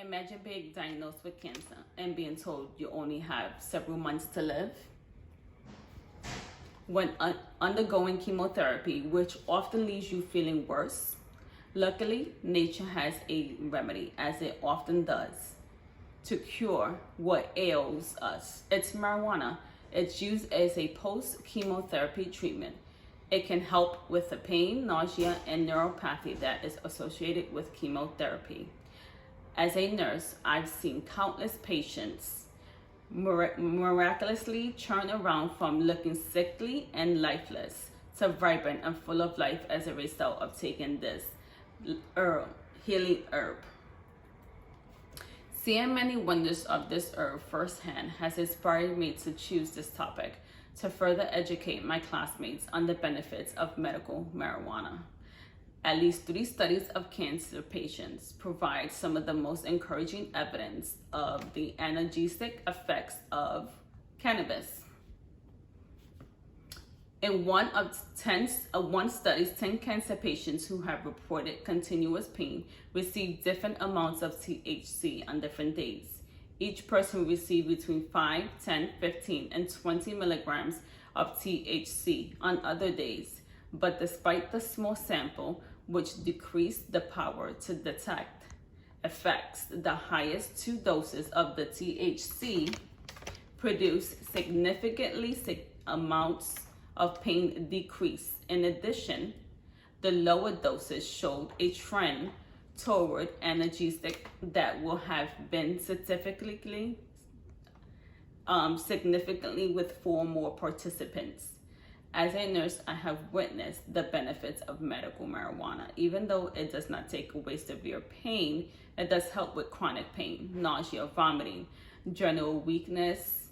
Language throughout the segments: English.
Imagine being diagnosed with cancer and being told you only have several months to live. When undergoing chemotherapy, which often leaves you feeling worse, luckily, nature has a remedy, as it often does, to cure what ails us. It's marijuana. It's used as a post-chemotherapy treatment. It can help with the pain, nausea, and neuropathy that is associated with chemotherapy. As a nurse, I've seen countless patients miraculously turn around from looking sickly and lifeless to vibrant and full of life as a result of taking this healing herb. Seeing many wonders of this herb firsthand has inspired me to choose this topic to further educate my classmates on the benefits of medical marijuana. At least 3 studies of cancer patients provide some of the most encouraging evidence of the analgesic effects of cannabis. In one study, 10 cancer patients who have reported continuous pain received different amounts of THC on different days. Each person received between 5, 10, 15, and 20 milligrams of THC on other days. But despite the small sample, which decreased the power to detect effects, the highest 2 doses of the THC produced significantly amounts of pain decrease. In addition, the lower doses showed a trend toward analgesic that will have been significantly with 4 more participants. As a nurse, I have witnessed the benefits of medical marijuana. Even though it does not take away severe pain, it does help with chronic pain, nausea, vomiting, general weakness,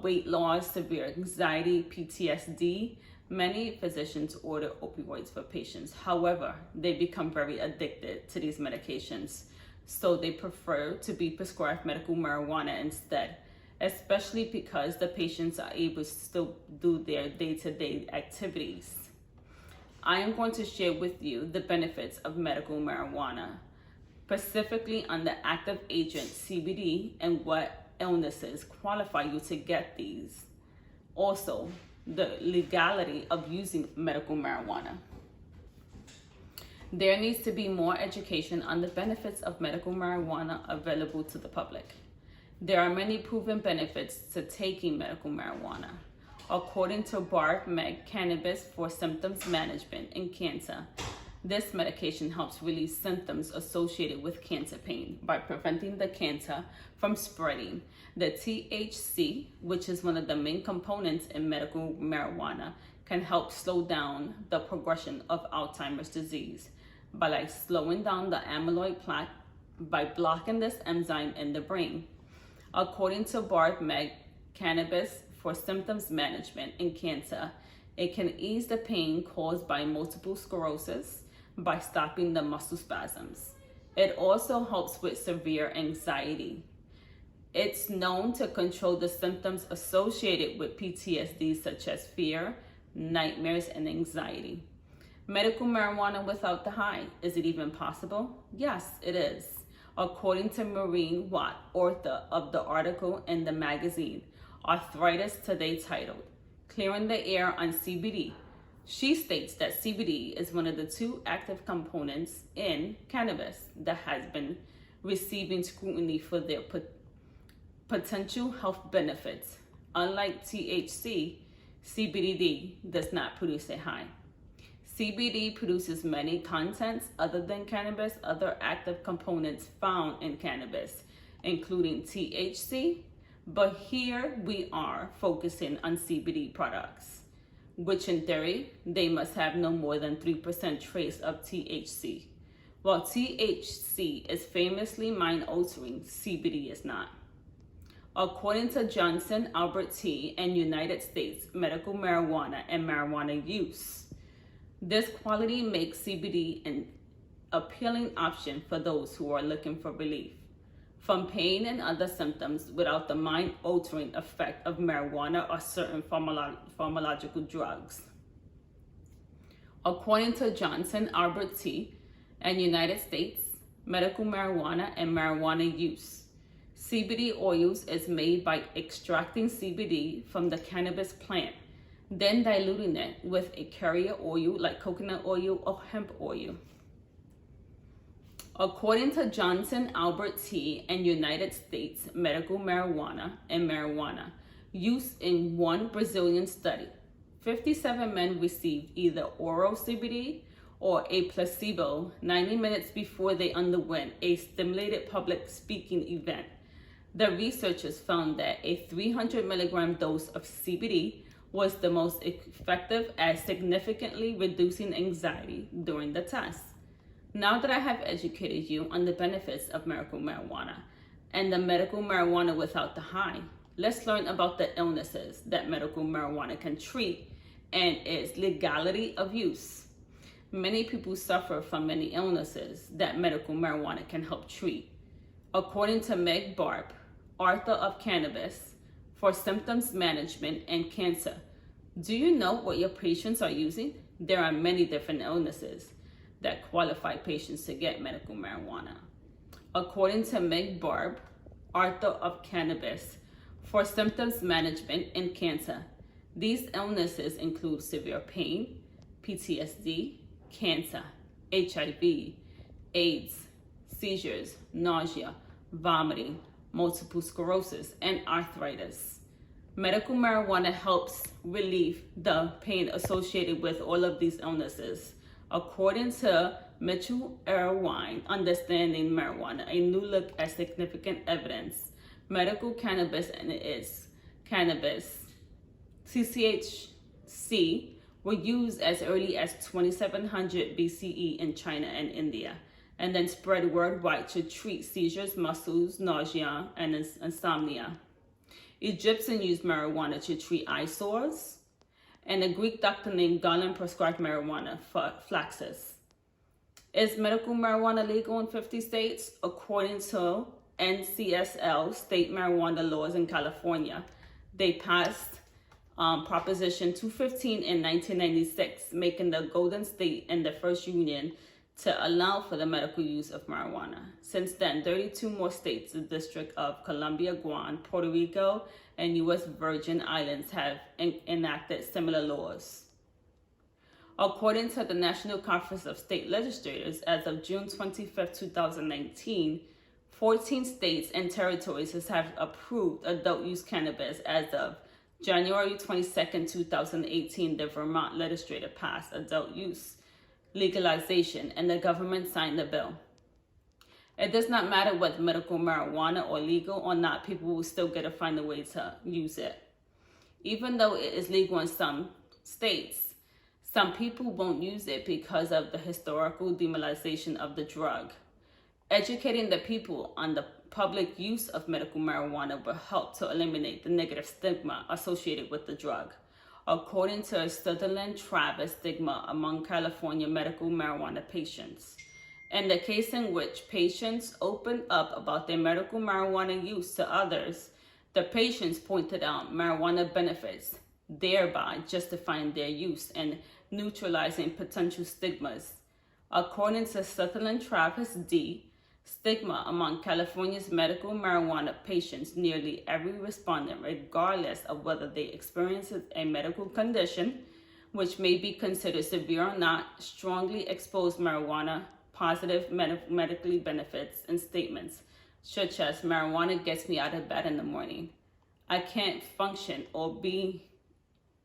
weight loss, severe anxiety, PTSD. Many physicians order opioids for patients. However, they become very addicted to these medications, so they prefer to be prescribed medical marijuana instead, especially because the patients are able to still do their day-to-day activities. I am going to share with you the benefits of medical marijuana, specifically on the active agent CBD and what illnesses qualify you to get these. Also, the legality of using medical marijuana. There needs to be more education on the benefits of medical marijuana available to the public. There are many proven benefits to taking medical marijuana. According to Barb Meg Cannabis for Symptoms Management in Cancer, this medication helps relieve symptoms associated with cancer pain by preventing the cancer from spreading. The THC, which is one of the main components in medical marijuana, can help slow down the progression of Alzheimer's disease by slowing down the amyloid plaque by blocking this enzyme in the brain. According to Barb Meg Cannabis for Symptoms Management in Cancer, it can ease the pain caused by multiple sclerosis by stopping the muscle spasms. It also helps with severe anxiety. It's known to control the symptoms associated with PTSD, such as fear, nightmares, and anxiety. Medical marijuana without the high, is it even possible? Yes, it is. According to Maureen Watt, author of the article in the magazine Arthritis Today titled, Clearing the Air on CBD, she states that CBD is one of the 2 active components in cannabis that has been receiving scrutiny for their potential health benefits. Unlike THC, CBD does not produce a high. CBD produces many contents other than cannabis, other active components found in cannabis, including THC, but here we are focusing on CBD products, which in theory, they must have no more than 3% trace of THC. While THC is famously mind-altering, CBD is not. According to Johnson Albert T and United States Medical Marijuana and Marijuana Use, this quality makes CBD an appealing option for those who are looking for relief from pain and other symptoms without the mind-altering effect of marijuana or certain pharmacological drugs. According to Johnson Albert T and United States medical marijuana, and marijuana use. CBD oils is made by extracting CBD from the cannabis plant, then diluting it with a carrier oil like coconut oil or hemp oil. According to Johnson Albert T and United States Medical Marijuana and Marijuana Use in one Brazilian study, 57 men received either oral CBD or a placebo 90 minutes before they underwent a stimulated public speaking event. The researchers found that a 300 milligram dose of CBD was the most effective at significantly reducing anxiety during the test. Now that I have educated you on the benefits of medical marijuana and the medical marijuana without the high, let's learn about the illnesses that medical marijuana can treat and its legality of use. Many people suffer from many illnesses that medical marijuana can help treat. According to Meg Barb, author of Cannabis for Symptoms Management and Cancer, do you know what your patients are using? There are many different illnesses that qualify patients to get medical marijuana. According to Meg Barb, author of Cannabis for Symptoms Management and Cancer, these illnesses include severe pain, PTSD, cancer, HIV, AIDS, seizures, nausea, vomiting, multiple sclerosis, and arthritis. Medical marijuana helps relieve the pain associated with all of these illnesses. According to Mitchell Irwin, Understanding Marijuana, a new look at significant evidence, medical cannabis and its cannabis, THC, were used as early as 2700 BCE in China and India, and then spread worldwide to treat seizures, muscles, nausea, and insomnia. Egyptians used marijuana to treat eye sores, and a Greek doctor named Galen prescribed marijuana for flaxes. Is medical marijuana legal in 50 states? According to NCSL, state marijuana laws in California, they passed Proposition 215 in 1996, making the Golden State and the first union to allow for the medical use of marijuana. Since then, 32 more states, the District of Columbia, Guam, Puerto Rico, and U.S. Virgin Islands have enacted similar laws. According to the National Conference of State Legislators, as of June 25, 2019, 14 states and territories have approved adult use cannabis. As of January 22, 2018, the Vermont legislature passed adult use legalization, and the government signed the bill. It does not matter whether medical marijuana or legal or not, people will still get to find a way to use it. Even though it is legal in some states, some people won't use it because of the historical demonization of the drug. Educating the people on the public use of medical marijuana will help to eliminate the negative stigma associated with the drug. According to Sutherland Travis stigma among California medical marijuana patients. In the case in which patients opened up about their medical marijuana use to others, the patients pointed out marijuana benefits, thereby justifying their use and neutralizing potential stigmas. According to Sutherland Travis D., stigma among California's medical marijuana patients, nearly every respondent, regardless of whether they experience a medical condition, which may be considered severe or not, strongly exposed marijuana positive medically benefits and statements, such as marijuana gets me out of bed in the morning. I can't function or be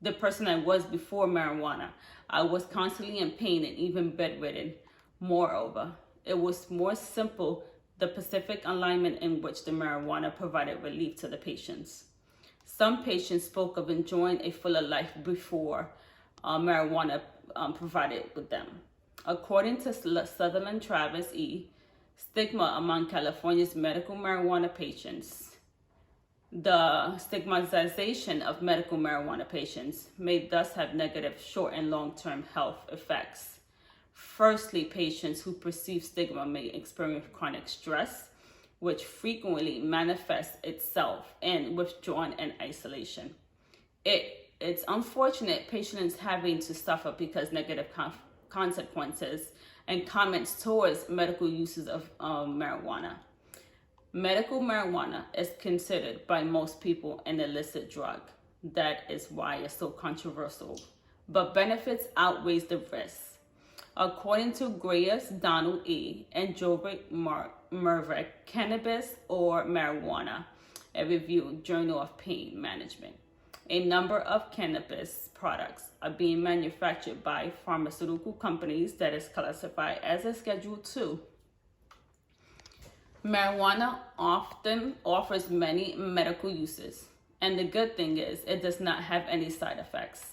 the person I was before marijuana. I was constantly in pain and even bedridden. Moreover, it was more simple, the specific alignment in which the marijuana provided relief to the patients. Some patients spoke of enjoying a fuller life before marijuana provided with them. According to Sutherland Travis E., stigma among California's medical marijuana patients, the stigmatization of medical marijuana patients may thus have negative short and long-term health effects. Firstly, patients who perceive stigma may experience chronic stress, which frequently manifests itself in withdrawal and isolation. It's unfortunate patients having to suffer because negative consequences and comments towards medical uses of marijuana. Medical marijuana is considered by most people an illicit drug. That is why it's so controversial. But benefits outweighs the risks. According to Grayus, Donald E., and Jovik Mervek, Cannabis or Marijuana, a review, Journal of Pain Management. A number of cannabis products are being manufactured by pharmaceutical companies that is classified as a Schedule II. Marijuana often offers many medical uses, and the good thing is it does not have any side effects.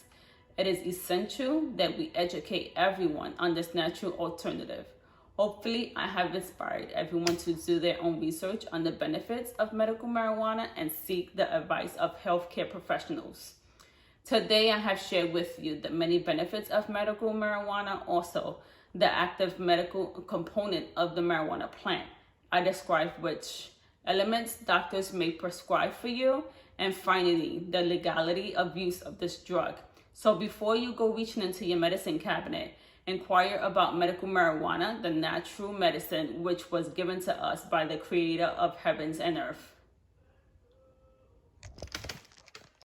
It is essential that we educate everyone on this natural alternative. Hopefully, I have inspired everyone to do their own research on the benefits of medical marijuana and seek the advice of healthcare professionals. Today, I have shared with you the many benefits of medical marijuana, also the active medical component of the marijuana plant. I describe which elements doctors may prescribe for you, and finally, the legality of use of this drug. So before you go reaching into your medicine cabinet, inquire about medical marijuana, the natural medicine which was given to us by the creator of heavens and earth.